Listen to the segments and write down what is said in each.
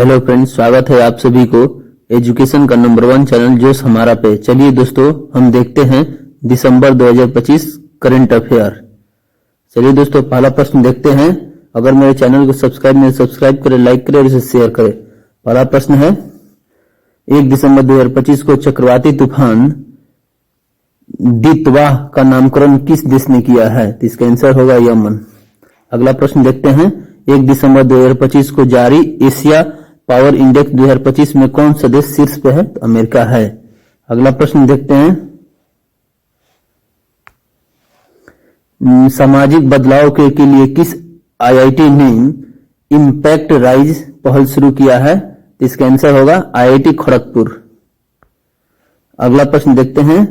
Hello friends, स्वागत है आप सभी को एजुकेशन का नंबर 1 चैनल जोश हमारा पे। चलिए दोस्तों, हम देखते हैं दिसंबर 2025 करंट अफेयर। चलिए दोस्तों, पहला प्रश्न देखते हैं। अगर मेरे चैनल को सब्सक्राइब करें, लाइक करें और इसे शेयर करें। पहला प्रश्न है, 1 दिसंबर 2025 को चक्रवाती तूफान दितवाह का नामकरण किस देश ने किया है? तो इसका आंसर होगा यमन। अगला प्रश्न देखते हैं, 1 दिसंबर 2025 को जारी एशिया पावर इंडेक्स 2025 में कौन सा देश शीर्ष पे है? तो अमेरिका है। अगला प्रश्न देखते हैं, सामाजिक बदलाव के लिए किस आईआईटी ने इम्पैक्ट राइज पहल शुरू किया है? तो इसका आंसर होगा आईआईटी खड़गपुर। अगला प्रश्न देखते हैं,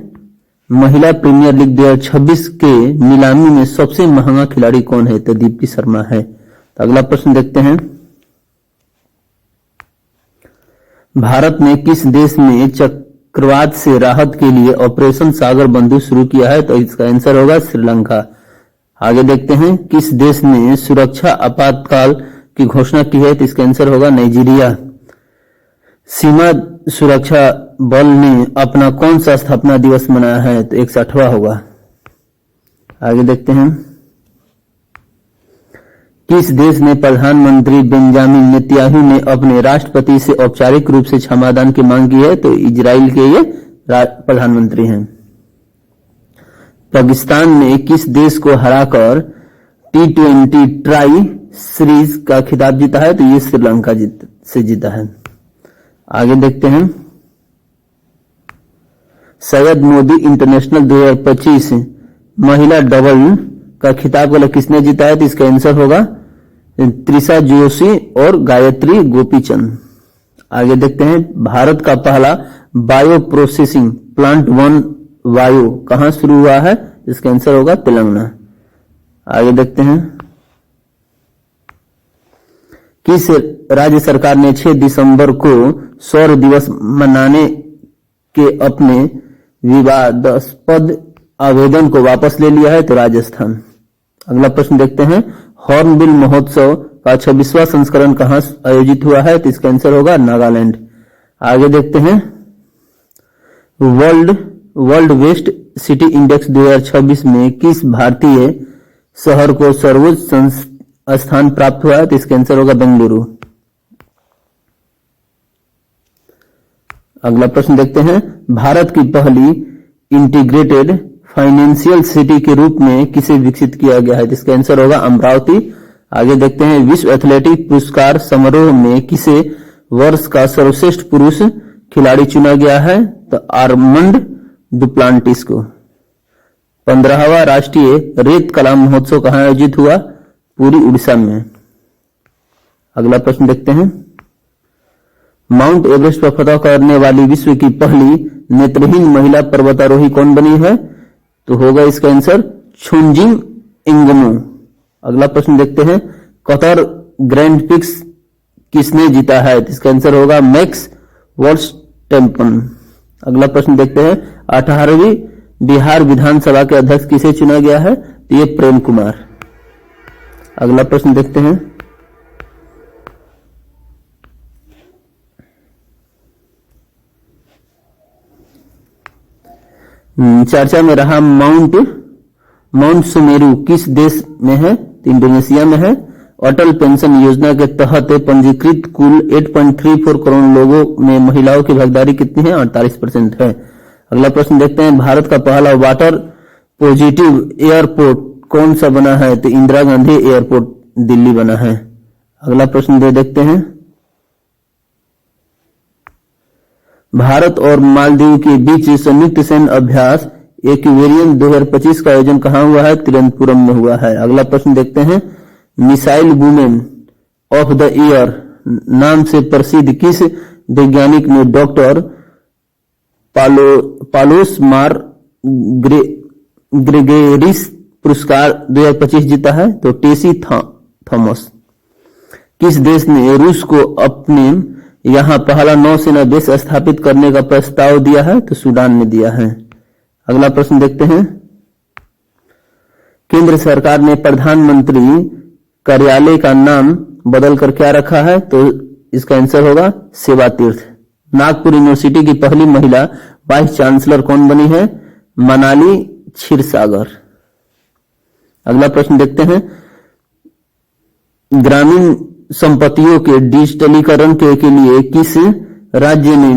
महिला प्रीमियर लीग 2026 के नीलामी में सबसे महंगा खिलाड़ी कौन है? तो दीप्ति शर्मा है। तो अगला प्रश्न देखते हैं, भारत ने किस देश में चक्रवात से राहत के लिए ऑपरेशन सागर बंधु शुरू किया है? तो इसका आंसर होगा श्रीलंका। आगे देखते हैं, किस देश ने सुरक्षा आपातकाल की घोषणा की है? तो इसका आंसर होगा नाइजीरिया। सीमा सुरक्षा बल ने अपना कौन सा स्थापना दिवस मनाया है? तो 61वां होगा। आगे देखते हैं, किस देश ने प्रधानमंत्री बेंजामिन नेतन्याहू ने अपने राष्ट्रपति से औपचारिक रूप से क्षमादान की मांग की है? तो इजराइल के ये प्रधानमंत्री हैं। पाकिस्तान ने किस देश को हराकर T20 ट्राई सीरीज का खिताब जीता है? तो ये श्रीलंका से जीता है। आगे देखते हैं, सैयद मोदी इंटरनेशनल 2025 महिला डबल का खिताब किसने जीता है? तो इसका आंसर होगा त्रिशा जोशी और गायत्री गोपीचंद। आगे देखते हैं, भारत का पहला बायो प्रोसेसिंग प्लांट 1 वायु कहां शुरू हुआ है? इसका आंसर होगा तेलंगाना। आगे देखते हैं, किस राज्य सरकार ने 6 दिसंबर को सौर दिवस मनाने के अपने विवादास्पद आवेदन को वापस ले लिया है? तो राजस्थान। अगला प्रश्न देखते हैं, हॉर्नबिल महोत्सव का 26वां संस्करण कहां आयोजित हुआ है? तो इसका आंसर होगा नागालैंड। आगे देखते हैं, वर्ल्ड वेस्ट सिटी इंडेक्स 2026 में किस भारतीय शहर को सर्वोच्च स्थान प्राप्त हुआ है? तो इसका आंसर होगा बेंगलुरु। अगला प्रश्न देखते हैं, भारत की पहली इंटीग्रेटेड फाइनेंशियल सिटी के रूप में किसे विकसित किया गया है? जिसका आंसर होगा अमरावती। आगे देखते हैं, विश्व एथलेटिक पुरस्कार समारोह में किसे वर्ष का सर्वश्रेष्ठ पुरुष खिलाड़ी चुना गया है? तो आर्मंड डुप्लांटिस को। 15वां राष्ट्रीय रेत कला महोत्सव कहां आयोजित हुआ? पूरी उड़ीसा में। अगला प्रश्न देखते हैं, माउंट एवरेस्ट पर फतह करने वाली विश्व की पहली नेत्रहीन महिला पर्वतारोही कौन बनी है? तो होगा इसका आंसर छुनजिंग इंगमो। अगला प्रश्न देखते हैं, कतर ग्रैंड प्रिक्स किसने जीता है? इसका आंसर होगा मैक्स वर्स्टैपेन। अगला प्रश्न देखते हैं, 18वीं बिहार विधानसभा के अध्यक्ष किसे चुना गया है? तो ये प्रेम कुमार। अगला प्रश्न देखते हैं, चर्चा में रहा माउंट सुमेरु किस देश में है? तो इंडोनेशिया में है। अटल पेंशन योजना के तहत पंजीकृत कुल 8.34 करोड़ लोगों में महिलाओं की भागीदारी कितनी है? 48% है। अगला प्रश्न देखते हैं, भारत का पहला वाटर पॉजिटिव एयरपोर्ट कौन सा बना है? तो इंदिरा गांधी एयरपोर्ट दिल्ली बना है। अगला प्रश्न देखते हैं, भारत और मालदीव के बीच संयुक्त सैन्य अभ्यास एक्वेरियन 2025 का आयोजन कहां हुआ है? तिरुवनंतपुरम में हुआ है। अगला प्रश्न देखते हैं, missile women of the year नाम से प्रसिद्ध किस वैज्ञानिक ने डॉक्टर पालोस मार ग्रेगोरिस पुरस्कार 2025 जीता है? तो टेसी थॉमस। किस देश ने रूस को अपने यहां पहला नौसेना बेस स्थापित करने का प्रस्ताव दिया है? तो सूडान ने दिया है। अगला प्रश्न देखते हैं, केंद्र सरकार ने प्रधानमंत्री कार्यालय का नाम बदलकर क्या रखा है? तो इसका आंसर होगा सेवा तीर्थ। नागपुर यूनिवर्सिटी की पहली महिला वाइस चांसलर कौन बनी है? मनाली क्षीरसागर। अगला प्रश्न देखते हैं, ग्रामीण संपत्तियों के डिजिटलीकरण के लिए किस राज्य ने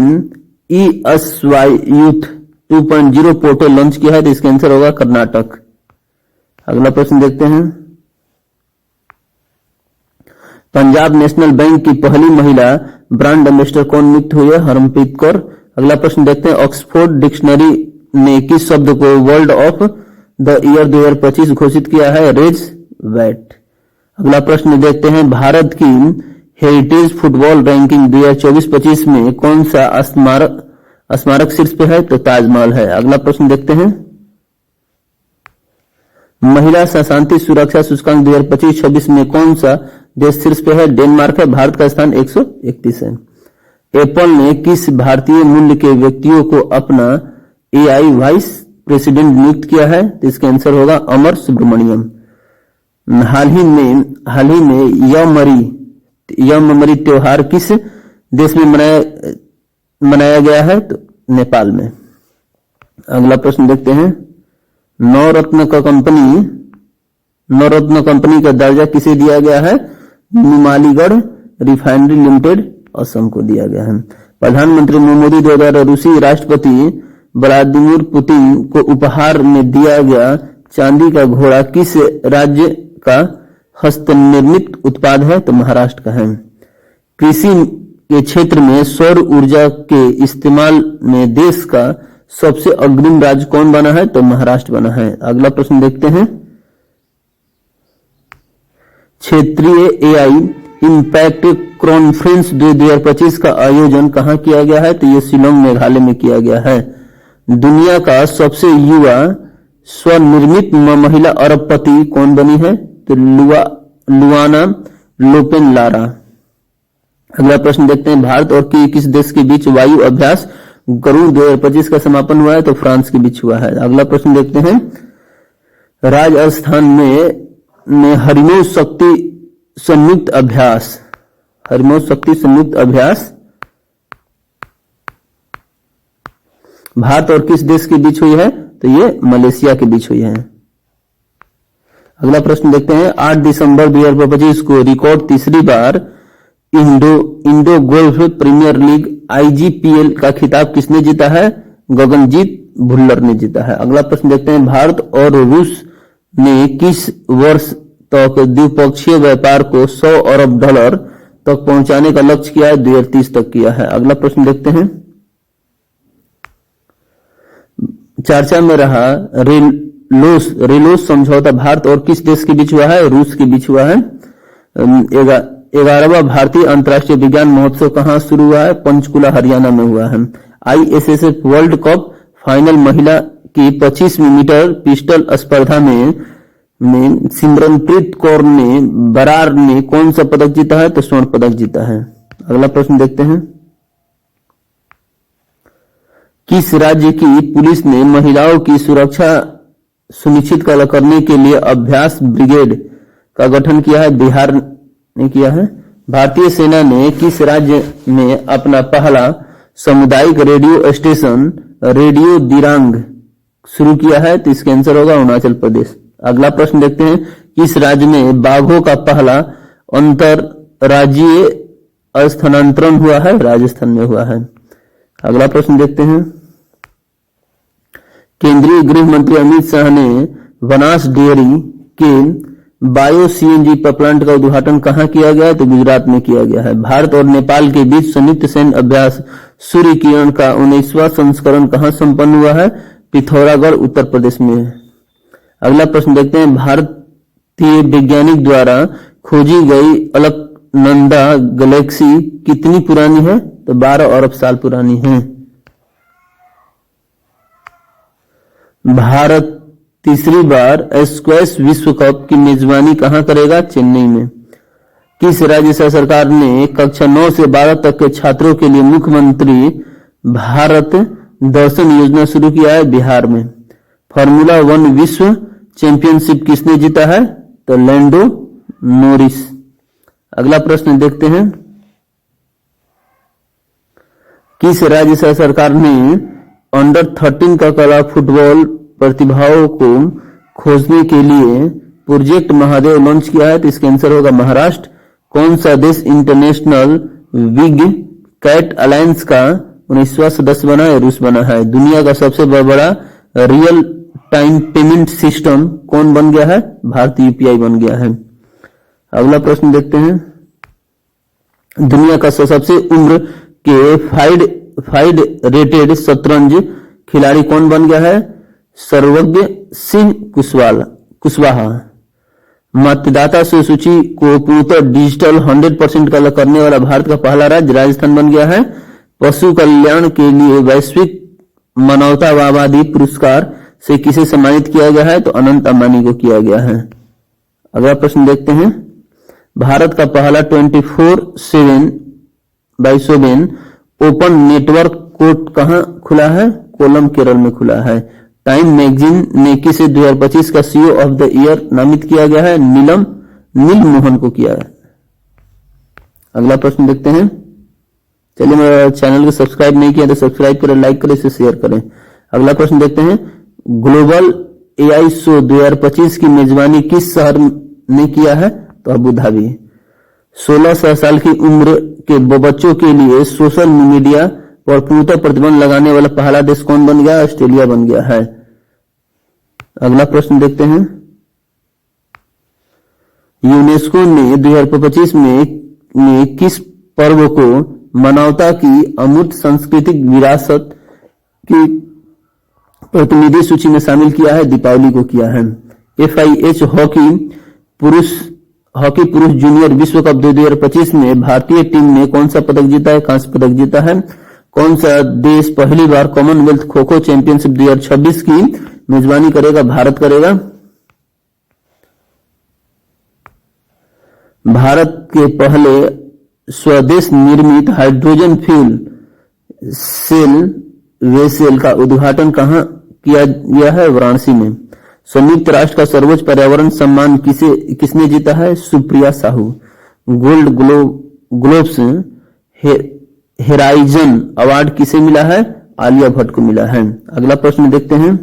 ई-अश्वायुत 2.0 पोर्टल लॉन्च किया है? तो इसका आंसर होगा कर्नाटक। अगला प्रश्न देखते हैं, पंजाब नेशनल बैंक की पहली महिला ब्रांड एम्बेसडर कौन नियुक्त हुई है? हरमनप्रीत कौर। अगला प्रश्न देखते हैं, ऑक्सफोर्ड डिक्शनरी ने किस शब्द को वर्ल्ड ऑफ द ईयर 2025 घोषित किया है? रेज वेट। अगला प्रश्न देखते हैं, भारत की हेरिटेज फुटबॉल रैंकिंग 2024-25 में कौन सा स्मारक शीर्ष पे है? तो ताजमहल है। अगला प्रश्न देखते हैं, महिला शांति सुरक्षा सूचकांक 2025-26 में कौन सा देश शीर्ष पे है? डेनमार्क है। भारत का स्थान 131 है। एप्पल ने किस भारतीय मूल्य के व्यक्तियों को अपना एआई वाइस प्रेसिडेंट नियुक्त किया है? तो इसका आंसर होगा अमर सुब्रमण्यम। हाल ही में यममरी त्योहार किस देश में मनाया गया है? तो नेपाल में। अगला प्रश्न देखते हैं, नवरत्न कंपनी का दर्जा किसे दिया गया है? नुमालीगढ़ रिफाइनरी लिमिटेड असम को दिया गया है। प्रधानमंत्री नरेंद्र मोदी द्वारा रूसी राष्ट्रपति व्लादिमीर पुतिन को उपहार में दिया गया चांदी का घोड़ा किस राज्य का हस्तनिर्मित उत्पाद है? तो महाराष्ट्र का है। कृषि के क्षेत्र में सौर ऊर्जा के इस्तेमाल में देश का सबसे अग्रिम राज्य कौन बना है? तो महाराष्ट्र बना है। अगला प्रश्न देखते हैं, क्षेत्रीय एआई इंपैक्ट कॉन्फ्रेंस 2025 का आयोजन कहां किया गया है? तो ये शिलोंग मेघालय में किया गया है। दुनिया का सबसे युवा स्वनिर्मित महिला अरबपति कौन बनी है? तो लुआना लोपेन लारा। अगला प्रश्न देखते हैं, भारत और किस देश के बीच वायु अभ्यास गरुड़ 2025 का समापन हुआ है? तो फ्रांस के बीच हुआ है। अगला प्रश्न देखते हैं, राजस्थान में हरिमोस शक्ति संयुक्त अभ्यास भारत और किस देश के बीच हुई है? तो ये मलेशिया के बीच हुई है। अगला प्रश्न देखते हैं, 8 दिसंबर 2025 को रिकॉर्ड तीसरी बार Indo golf premier league IGPL का खिताब किसने जीता है? गगनजीत भुल्लर ने जीता है। अगला प्रश्न देखते हैं, भारत और रूस ने किस वर्ष तक द्विपक्षीय व्यापार को $100 अरब तक पहुंचाने का लक्ष्य किया है? 2030 तक किया है। अगला प्रश्न देखते हैं, चर्चा में रहा रेलोस समझौता भारत और किस देश के बीच हुआ है? रूस के बीच हुआ है। 11वां भारतीय अंतर्राष्ट्रीय विज्ञान महोत्सव कहां शुरू हुआ है? पंचकुला हरियाणा में हुआ है। ISSF वर्ल्ड कप फाइनल महिला की 25 मीटर पिस्टल स्पर्धा में सिमरनप्रीत कौर ने बरार ने कौन सा पदक जीता है? तो स्वर्ण पदक जीता है। अगला प्रश्न देखते हैं, किस राज्य की पुलिस ने महिलाओं की सुरक्षा सुनिश्चित करने के लिए अभ्यास ब्रिगेड का गठन किया है? बिहार ने किया है। भारतीय सेना ने किस राज्य में अपना पहला सामुदायिक रेडियो स्टेशन रेडियो दिरांग शुरू किया है? तो इसका आंसर होगा अरुणाचल प्रदेश। अगला प्रश्न देखते हैं, किस राज्य में बाघों का पहला अंतरराज्यीय स्थानांतरण हुआ है? राजस्थान में हुआ है। अगला प्रश्न देखते हैं, केंद्रीय गृह मंत्री अमित शाह ने बनास डेयरी के बायो CNG प्लांट का उद्घाटन कहां किया गया है? तो गुजरात में किया गया है। भारत और नेपाल के बीच संयुक्त सैन्य अभ्यास सूर्य किरण का 19वां संस्करण कहां संपन्न हुआ है? पिथौरागढ़ उत्तर प्रदेश में। अगला प्रश्न देखते हैं, भारतीय वैज्ञानिक द्वारा खोजी गई अलकनंदा गैलेक्सी कितनी पुरानी है? तो 12 अरब साल पुरानी है। भारत तीसरी बार स्क्वैश विश्व कप की मेजबानी कहां करेगा? चेन्नई में। किस राज्य सरकार ने कक्षा 9 से 12 तक के छात्रों के लिए मुख्यमंत्री भारत दर्शन योजना शुरू किया है? बिहार में। फार्मूला 1 विश्व चैंपियनशिप किसने जीता है? तो लैंडो नोरिस। अगला प्रश्न देखते हैं, किस राज्य सरकार ने अंडर 13 का कला फुटबॉल प्रतिभाओं को खोजने के लिए प्रोजेक्ट महादेव लॉन्च किया है? तो इसका आंसर होगा महाराष्ट्र। कौन सा देश इंटरनेशनल बिग कैट अलायंस का 19वां सदस्य बना है? रूस बना है। दुनिया का सबसे बड़ा रियल टाइम पेमेंट सिस्टम कौन बन गया है? भारत यूपीआई बन गया है। अगला प्रश्न देखते हैं, दुनिया का सबसे उम्र के फाइड रेटेड शतरंज खिलाड़ी कौन बन गया है? सर्वज्ञ सिंह कुशवाहा। मतदाता सूची को पूर्णतः डिजिटल 100% कलर करने वाला भारत का पहला राज्य राजस्थान बन गया है। पशु कल्याण के लिए वैश्विक मानवतावादी पुरस्कार से किसे सम्मानित किया गया है? तो अनंत अंबानी को किया गया है। अगला प्रश्न देखते हैं, भारत का पहला 24/7 ओपन नेटवर्क कोर्ट कहां खुला है? कोलम केरल में खुला है। टाइम मैगजीन ने किसे 2025 का सीईओ ऑफ द ईयर नामित किया गया है? नील मोहन को किया है। अगला प्रश्न देखते हैं, चलिए मेरे चैनल को सब्सक्राइब नहीं किया तो सब्सक्राइब करें, लाइक करें, इसे शेयर करें। अगला प्रश्न देखते हैं, ग्लोबल एआई शो 2025 की मेजबानी किस शहर ने किया है? तो अबू धाबी। 16 साल की उम्र के बच्चों के लिए सोशल मीडिया पर पूर्णतः प्रतिबंध लगाने वाला पहला देश कौन बन गया? ऑस्ट्रेलिया बन गया है। अगला प्रश्न देखते हैं, यूनेस्को ने 2025 में किस पर्व को मानवता की अमूर्त सांस्कृतिक विरासत की प्रतिनिधि सूची में शामिल किया है? दीपावली को किया है। FIH हॉकी पुरुष जूनियर विश्व कप 2025 में भारतीय टीम ने कौन सा पदक जीता है? कांस्य पदक जीता है। कौन सा देश पहली बार कॉमनवेल्थ खो खो चैंपियनशिप 2026 की मेजबानी करेगा? भारत करेगा। भारत के पहले स्वदेश निर्मित हाइड्रोजन फ्यूल सेल वेसल का उद्घाटन कहां किया गया है? वाराणसी में। संयुक्त राष्ट्र का सर्वोच्च पर्यावरण सम्मान किसने जीता है? Supriya Sahu. Gold globes horizon award किसे मिला है? आलिया भट्ट को मिला है। अगला प्रश्न देखते हैं,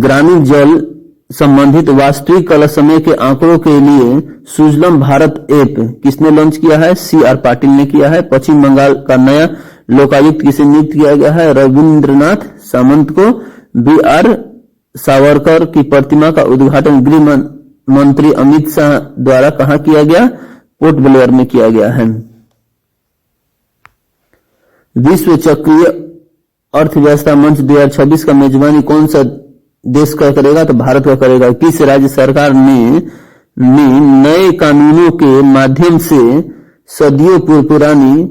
ग्रामीण जल संबंधित वास्तविक काल समय के आंकड़ों के लिए सुजलम भारत ऐप किसने लॉन्च किया है? CR पाटिल ने किया है। पश्चिम बंगाल का नया लोकायुक्त किसे नियुक्त किया गया है? रविंद्रनाथ सामंत को। BR सावरकर की प्रतिमा का उद्घाटन गृह मंत्री अमित शाह द्वारा कहां किया गया? पोर्ट ब्लेयर में किया गया है। विश्व चक्रीय अर्थव्यवस्था मंच 2026 का मेजबानी कौन सा देश का करेगा? तो भारत का करेगा। किस राज्य सरकार ने नए कानूनों के माध्यम से सदियों पुरानी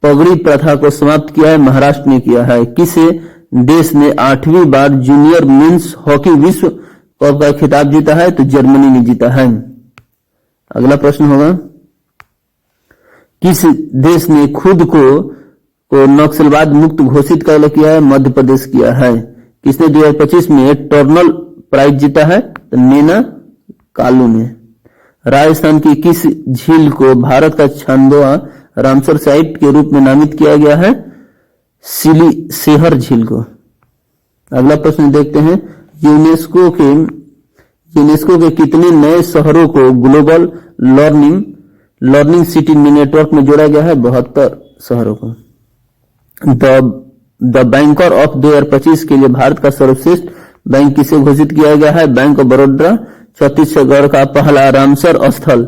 पगड़ी प्रथा को समाप्त किया है? महाराष्ट्र ने किया है। किस देश ने 8वीं बार जूनियर मेंस हॉकी विश्व कप का खिताब जीता है? तो जर्मनी ने जीता है। अगला प्रश्न होगा, किस देश ने खुद को नक्सलवाद मुक्त घोषित किया है? मध्य प्रदेश किया है। किसने 2025 में टर्नल प्राइज जीता है? तो नैना कालू ने। राजस्थान की किस झील को भारत का छंदोआ रामसर साइट के रूप में नामित किया गया है? सेहर झील को। अगला प्रश्न देखते हैं, यूनेस्को के कितने नए शहरों को ग्लोबल लर्निंग सिटी नेटवर्क में जोड़ा गया है? 72 शहरों को। द बैंकर ऑफ 2025 के लिए भारत का सर्वश्रेष्ठ बैंक किसे घोषित किया गया है? Bank of Baroda. छत्तीसगढ़ का पहला रामसर स्थल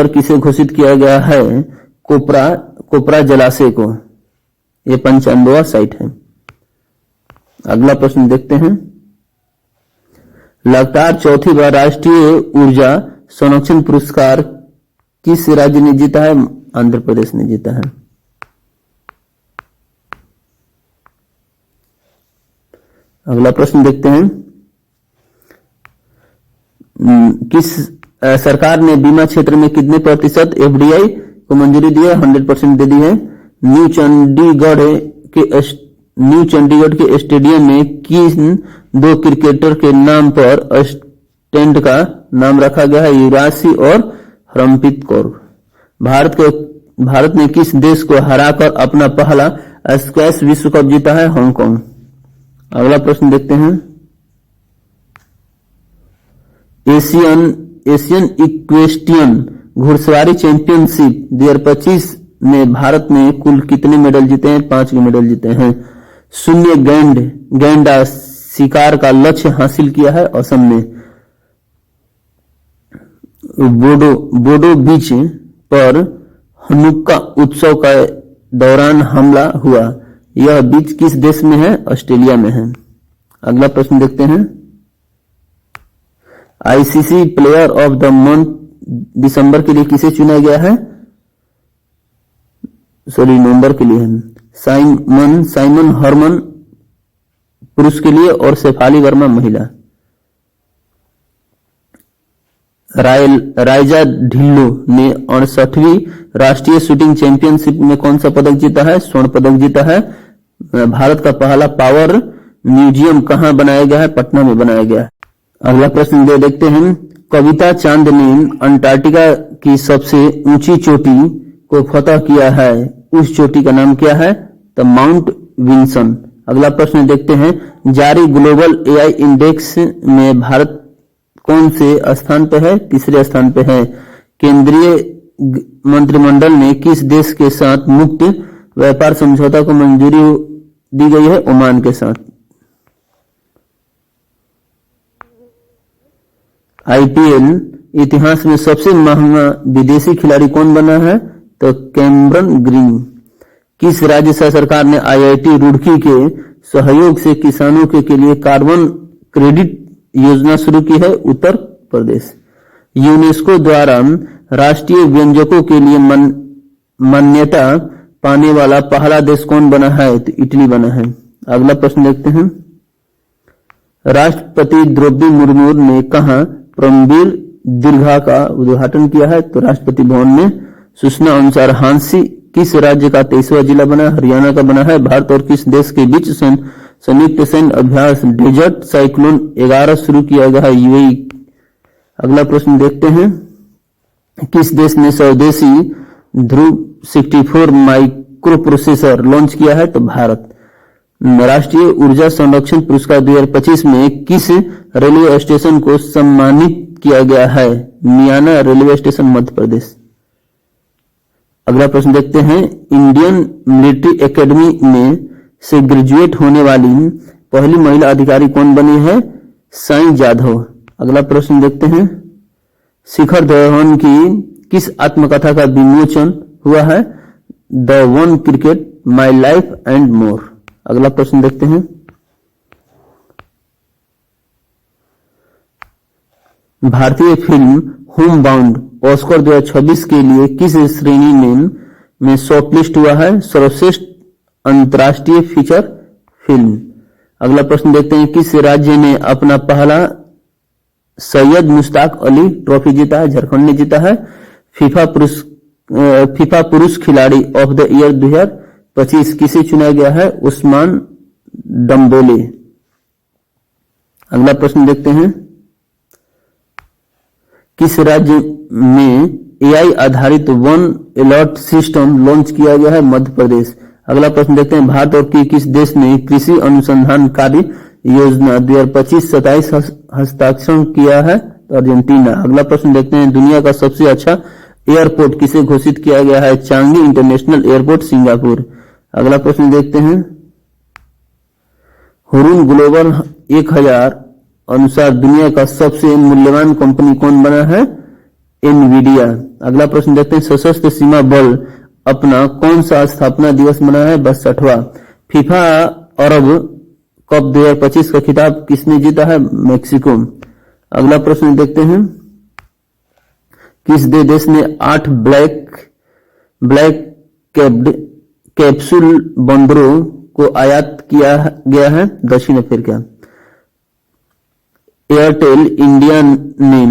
किसे घोषित किया गया है? कोपरा जलाशय को। यह 95वां साइट है। अगला प्रश्न देखते हैं, लगातार चौथी बार राष्ट्रीय ऊर्जा संरक्षण पुरस्कार किस राज्य ने जीता है? आंध्र प्रदेश ने जीता है। अगला प्रश्न देखते हैं, किस सरकार ने बीमा क्षेत्र में कितने प्रतिशत FDI को मंजूरी दी है? 100% दे दी है। न्यू चंडीगढ़ के स्टेडियम में किन 2 क्रिकेटर के नाम पर स्टैंड का नाम रखा गया है? युवराज सिंह और हरमनप्रीत कौर। भारत ने किस देश को हराकर अपना पहला स्क्वैश विश्व कप जीता है? हांगकांग। अगला प्रश्न देखते हैं। एशियन इक्वेस्ट्रियन घुड़सवारी चैंपियनशिप 2025 में भारत ने कुल कितने मेडल जीते हैं? 5 मेडल जीते हैं। शून्य गैंडा शिकार का लक्ष्य हासिल किया है असम ने। बोडो बीच पर हनुक्का उत्सव का दौरान हमला हुआ, यह बीच किस देश में है? ऑस्ट्रेलिया में है। अगला प्रश्न देखते हैं। ICC player of the month दिसंबर के लिए किसे चुना गया है? नवंबर के लिए है। साइमन हरमन पुरुष के लिए और शेफाली वर्मा महिला। राइजा ढिल्लो ने 68वीं राष्ट्रीय शूटिंग चैंपियनशिप में कौन सा पदक जीता है? स्वर्ण पदक जीता है। भारत का पहला पावर म्यूजियम कहां बनाया गया है? पटना में बनाया गया है। अगला प्रश्न देखते हैं। कविता चांद ने अंटार्कटिका की सबसे ऊंची चोटी को फतह किया है, उस चोटी का नाम क्या है? तो माउंट विल्सन। अगला प्रश्न देखते हैं। जारी ग्लोबल एआई इंडेक्स में भारत कौन से स्थान पे है? तीसरे स्थान पे है। केंद्रीय मंत्रिमंडल ने किस देश के साथ मुक्त व्यापार समझौता को मंजूरी दी गई है? ओमान के साथ। आईपीएल इतिहास में सबसे महंगा विदेशी खिलाड़ी कौन बना है? तो कैमरन ग्रीन। किस राज्य सरकार ने आईआईटी रुड़की के सहयोग से किसानों के लिए कार्बन क्रेडिट योजना शुरू की है? उत्तर प्रदेश। यूनेस्को द्वारा राष्ट्रीय व्यंजकों के लिए मान्यता पाने वाला पहला देश कौन बना है? तो इटली बना है। अगला प्रश्न देखते हैं। राष्ट्रपति द्रौपदी मुर्मू ने कहा परमवीर दीर्घा का उद्घाटन किया है? तो राष्ट्रपति भवन में। सूचना अनुसार हांसी किस राज्य का 23वां जिला बना है? हरियाणा का बना है। भारत और किस देश के बीच संयुक्त सैन्य अभ्यास डेजर्ट साइक्लोन 11 शुरू किया गया है? यूएई। अगला प्रश्न देखते हैं। किस देश ने स्वदेशी ध्रुव 64 माइक्रो प्रोसेसर लॉन्च किया है? तो भारत। राष्ट्रीय ऊर्जा संरक्षण पुरस्कार 2025 में किस रेलवे स्टेशन को सम्मानित किया गया है? मियाना रेलवे स्टेशन, मध्य प्रदेश। अगला प्रश्न देखते हैं। इंडियन मिलिट्री एकेडमी में से ग्रेजुएट होने वाली पहली महिला अधिकारी कौन बनी है? साई जाधव। अगला प्रश्न देखते हैं। शिखर धवन की किस आत्मकथा का विमोचन हुआ है? The one cricket, my life and more. अगला प्रश्न देखते हैं। भारतीय फिल्म होम बाउंड ऑस्कर 2026 के लिए किस श्रेणी में शॉर्टलिस्ट हुआ है? सर्वश्रेष्ठ अंतर्राष्ट्रीय फीचर फिल्म। अगला प्रश्न देखते हैं। किस राज्य ने अपना पहला सैयद मुश्ताक अली ट्रॉफी जीता है? झारखंड ने जीता है। फीफा पुरुष खिलाड़ी ऑफ द ईयर 2025 किसे चुना गया है? उस्मान डम्बेले। अगला प्रश्न देखते हैं। किस राज्य में एआई आधारित वन अलर्ट सिस्टम लॉन्च किया गया है? मध्य प्रदेश। अगला प्रश्न देखते हैं। भारत और किस देश ने कृषि अनुसंधान कार्य योजना 2025-27 हस्ताक्षर किया है? अर्जेंटीना। अगला प्रश्न देखते हैं। दुनिया का सबसे अच्छा एयरपोर्ट किसे घोषित किया गया है? Changi international airport, Singapore. अगला प्रश्न देखते हैं। हुरून ग्लोबल 1000 अनुसार दुनिया का सबसे मूल्यवान कंपनी कौन बना है? एनवीडिया। अगला प्रश्न देखते हैं। सशस्त्र सीमा बल अपना कौन सा स्थापना दिवस मना है? 62वां। फीफा अरब कप 2025 का खिताब किसने जीता है? मैक्सिको। अगला प्रश्न देखते हैं। किस देश ने 8 ब्लैक कैप्सूल बंदरों को आयात किया गया है? दक्षिण अफ्रीका। एयरटेल इंडिया ने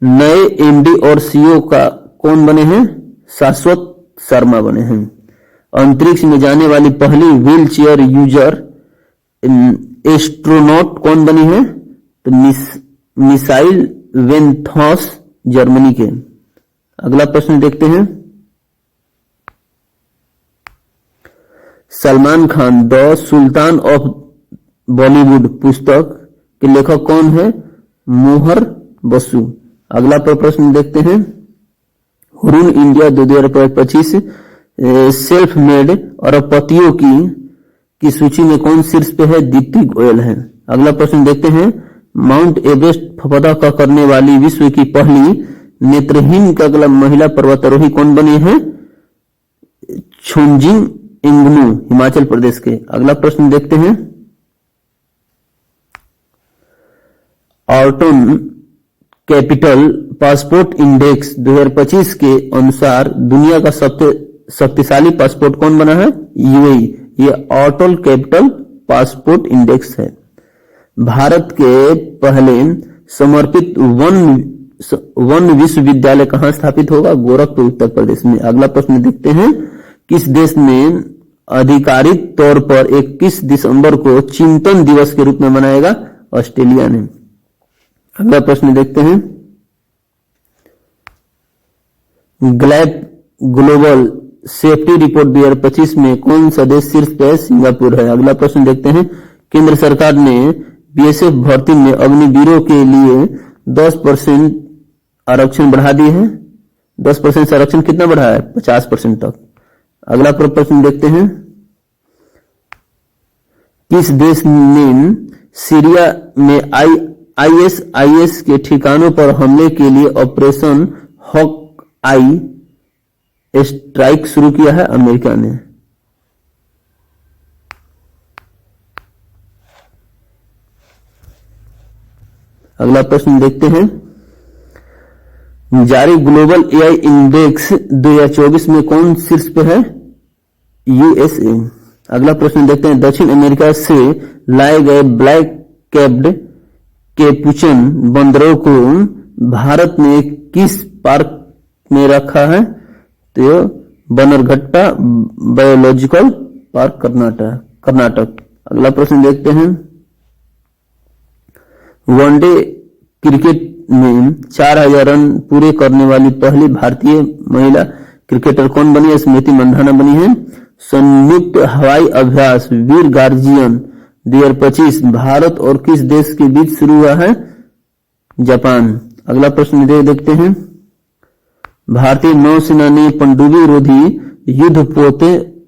नए एमडी और सीईओ का कौन बने हैं? शाश्वत शर्मा बने हैं। अंतरिक्ष में जाने वाली पहली व्हील चेयर यूजर एस्ट्रोनॉट कौन बनी है? तो मिसाइल वेनथॉस, जर्मनी के। अगला प्रश्न देखते हैं। Salman Khan the sultan of Bollywood पुस्तक के लेखक कौन है? मोहर बसु। अगला प्रश्न देखते हैं, हुरून इंडिया 2025 सेल्फ मेड अरबपतियों की सूची में कौन शीर्ष पे है? दीप्ति गोयल है। अगला प्रश्न देखते हैं, माउंट एवरेस्ट फतह करने वाली विश्व की पहली नेत्रहीन का अगला महिला पर्वतारोही कौन बनी है? छोंजिंग इंगनू, हिमाचल प्रदेश के। अगला प्रश्न देखते हैं, ऑर्टन कैपिटल पासपोर्ट इंडेक्स 2025 के अनुसार दुनिया का सबसे शक्तिशाली पासपोर्ट कौन बना है? यूएई। ये ऑर्टन कैपिटल पासपोर्ट इंडेक्स है। भारत के पहले समर्पित वन विश्वविद्यालय कहां स्थापित होगा? गोरखपुर, उत्तर प्रदेश में। अगला प्रश्न देखते हैं, किस देश ने आधिकारिक तौर पर 21 दिसंबर को चिंतन दिवस के रूप में मनाएगा? ऑस्ट्रेलिया ने। अगला प्रश्न देखते हैं, ग्लोबल सेफ्टी रिपोर्ट 2025 में कौन सा देश शीर्ष पे है? सिंगापुर है। अगला प्रश्न देखते हैं, केंद्र सरकार ने बीएसएफ भर्ती में अग्निवीरों के लिए 10% आरक्षण बढ़ा दी है। 10% आरक्षण कितना बढ़ा है? 50% तक। अगला प्रश्न देखते हैं, किस देश ने सीरिया में आईएसआईएस के ठिकानों पर हमले के लिए ऑपरेशन हॉक आई स्ट्राइक शुरू किया है? अमेरिका ने। अगला प्रश्न देखते हैं, जारी ग्लोबल एआई इंडेक्स 2024 में कौन शीर्ष पे है? यूएसए। अगला प्रश्न देखते हैं, दक्षिण अमेरिका से लाए गए ब्लैक कैप्ड कैपुचिन बंदरों को भारत में किस पार्क में रखा है? तो बनरघट्टा बायोलॉजिकल पार्क, कर्नाटक। अगला प्रश्न देखते हैं, वनडे क्रिकेट में 4000 रन पूरे करने वाली पहली भारतीय महिला क्रिकेटर कौन बनी है? स्मृति मंधाना बनी है। संयुक्त हवाई अभ्यास वीर गार्जियन 2025 भारत और किस देश के बीच शुरू हुआ है? जापान। अगला प्रश्न देखते हैं, भारतीय नौसेना ने पनडुब्बी रोधी युद्धपोत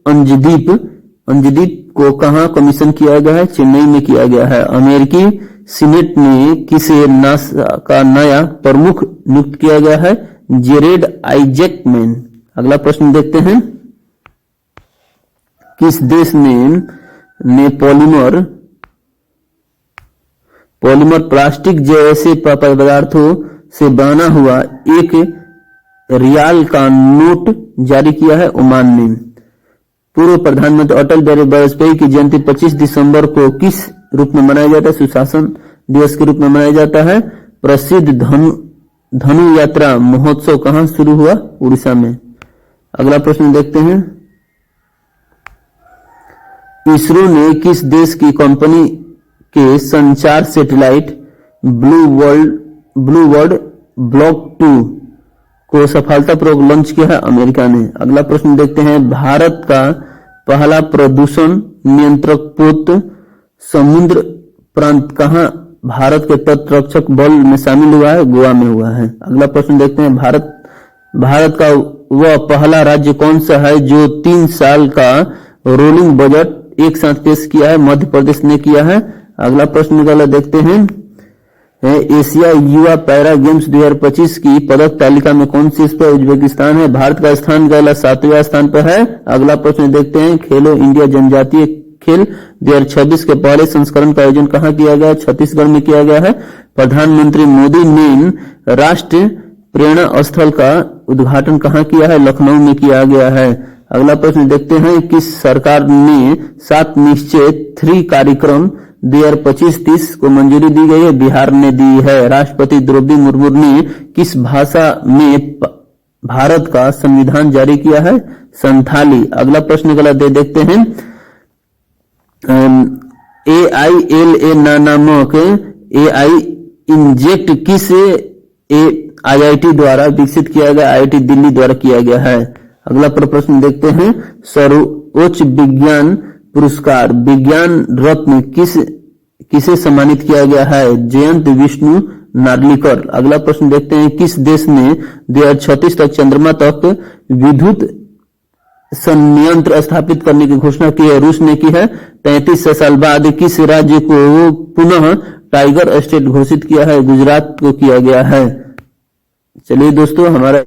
अंजदीप को कहां कमीशन किया गया है? चेन्नई में किया गया है। अमेरिकी सीनेट ने किसे नासा का नया प्रमुख नियुक्त किया गया है? जेरेड आइजैकमैन। अगला प्रश्न देखते हैं, किस देश ने पॉलीमर प्लास्टिक जैसे पदार्थों से बना हुआ एक रियाल का नोट जारी किया है? ओमान ने। पूर्व प्रधानमंत्री अटल बिहारी वाजपेयी की जयंती 25 दिसंबर को किस रूप में मनाया जाता है? सुशासन दिवस के रूप में मनाया जाता है। प्रसिद्ध धनु यात्रा महोत्सव कहां शुरू हुआ? उड़ीसा में। अगला प्रश्न देखते हैं, इसरो ने किस देश की कंपनी के संचार सैटेलाइट ब्लू वर्ल्ड ब्लॉक 2 को सफलतापूर्वक लॉन्च किया है? अमेरिका ने। अगला प्रश्न देखते हैं, भारत का पहला प्रदूषण नियंत्रक पोत समुद्र प्रांत कहां भारत के तटरक्षक बल में शामिल हुआ है? गोवा में हुआ है। अगला प्रश्न देखते हैं, भारत का वह पहला राज्य कौन सा है जो 3 साल का रोलिंग बजट एक साथ पेश किया है? मध्य प्रदेश ने किया है। अगला प्रश्न वाला देखते हैं, एशिया युवा पैरा गेम्स 2025 की पदक तालिका में कौन सी पर उज्बेकिस्तान है? भारत का स्थान गला 7वें स्थान पर है। अगला प्रश्न देखते हैं, खेलो इंडिया जनजातीय खेल 2026 के पहले संस्करण का आयोजन कहां किया गया? छत्तीसगढ़ में किया गया है। प्रधानमंत्री मोदी ने राष्ट्रीय प्रेरणा स्थल का उद्घाटन कहां किया है? लखनऊ में किया गया है। अगला प्रश्न देखते हैं, किस सरकार ने 7 निश्चय 3 कार्यक्रम 2025-30 को मंजूरी दी गई है? बिहार ने दी है। राष्ट्रपति द्रौपदी मुर्मू ने किस भाषा में भारत का संविधान जारी किया है? संथाली। अगला प्रश्न गलत देखते हैं, AILA नामक AI इंजेक्ट किस IIT द्वारा विकसित किया गया? IIT दिल्ली द्वारा किया गया है। अगला प्रश्न देखते हैं, उच्च विज्ञान पुरस्कार विज्ञान रत्न किसे सम्मानित किया गया है? जयंत विष्णु नार्लिकर। अगला प्रश्न देखते हैं, किस देश ने 2036 तक चंद्रमा तक विद्युत संयंत्र स्थापित करने की घोषणा की है? रूस ने की है। 33 साल बाद किस राज्य को पुनः टाइगर स्टेट घोषित किया है? गुजरात को किया गया है। चलिए दोस्तों, हमारा